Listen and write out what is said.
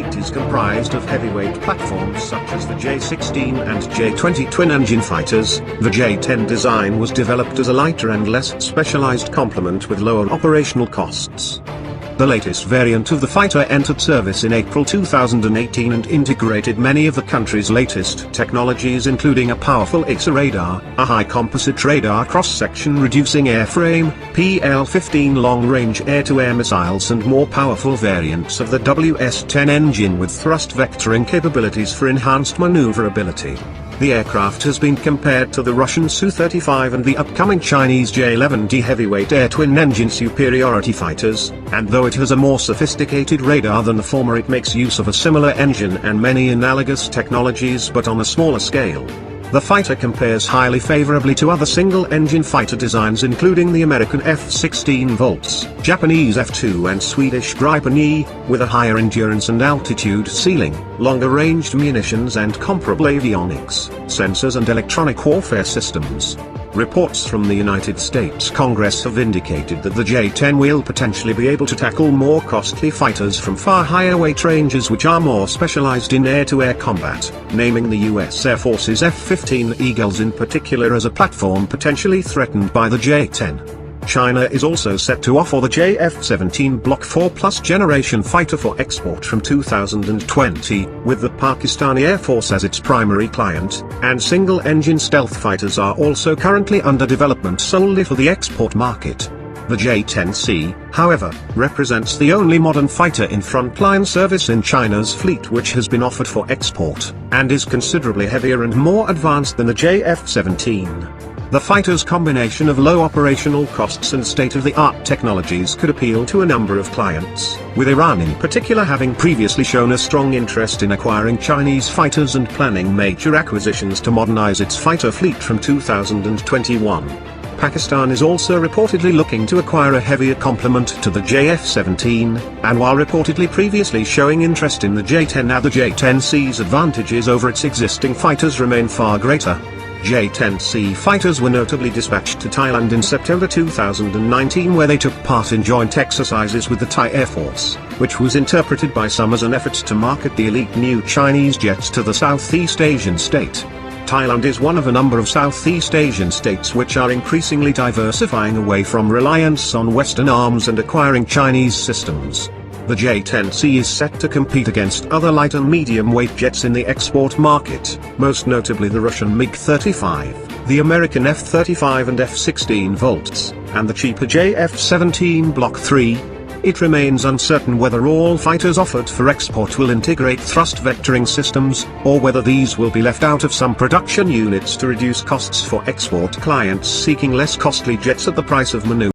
fleet is comprised of heavyweight platforms such as the J-16 and J-20 twin-engine fighters. The J-10 design was developed as a lighter and less specialized complement with lower operational costs. The latest variant of the fighter entered service in April 2018 and integrated many of the country's latest technologies, including a powerful AESA radar, a high composite radar cross-section reducing airframe, PL-15 long-range air-to-air missiles and more powerful variants of the WS-10 engine with thrust vectoring capabilities for enhanced maneuverability. The aircraft has been compared to the Russian Su-35 and the upcoming Chinese J-11D heavyweight air twin-engine superiority fighters, and though it has a more sophisticated radar than the former, it makes use of a similar engine and many analogous technologies but on a smaller scale. The fighter compares highly favorably to other single-engine fighter designs including the American F-16 Volts, Japanese F-2 and Swedish Gripen E, with a higher endurance and altitude ceiling, longer-ranged munitions and comparable avionics, sensors and electronic warfare systems. Reports from the United States Congress have indicated that the J-10 will potentially be able to tackle more costly fighters from far higher weight ranges which are more specialized in air-to-air combat, naming the U.S. Air Force's F-15 Eagles in particular as a platform potentially threatened by the J-10. China is also set to offer the JF-17 Block 4 Plus generation fighter for export from 2020, with the Pakistani Air Force as its primary client, and single-engine stealth fighters are also currently under development solely for the export market. The J-10C, however, represents the only modern fighter in frontline service in China's fleet which has been offered for export, and is considerably heavier and more advanced than the JF-17. The fighter's combination of low operational costs and state-of-the-art technologies could appeal to a number of clients, with Iran in particular having previously shown a strong interest in acquiring Chinese fighters and planning major acquisitions to modernize its fighter fleet from 2021. Pakistan is also reportedly looking to acquire a heavier complement to the JF-17, and while reportedly previously showing interest in the J-10, now the J-10C's advantages over its existing fighters remain far greater. J-10C fighters were notably dispatched to Thailand in September 2019 where they took part in joint exercises with the Thai Air Force, which was interpreted by some as an effort to market the elite new Chinese jets to the Southeast Asian state. Thailand is one of a number of Southeast Asian states which are increasingly diversifying away from reliance on Western arms and acquiring Chinese systems. The J-10C is set to compete against other light and medium-weight jets in the export market, most notably the Russian MiG-35, the American F-35 and F-16 Volts, and the cheaper JF-17 Block 3. It remains uncertain whether all fighters offered for export will integrate thrust vectoring systems, or whether these will be left out of some production units to reduce costs for export clients seeking less costly jets at the price of maneuver.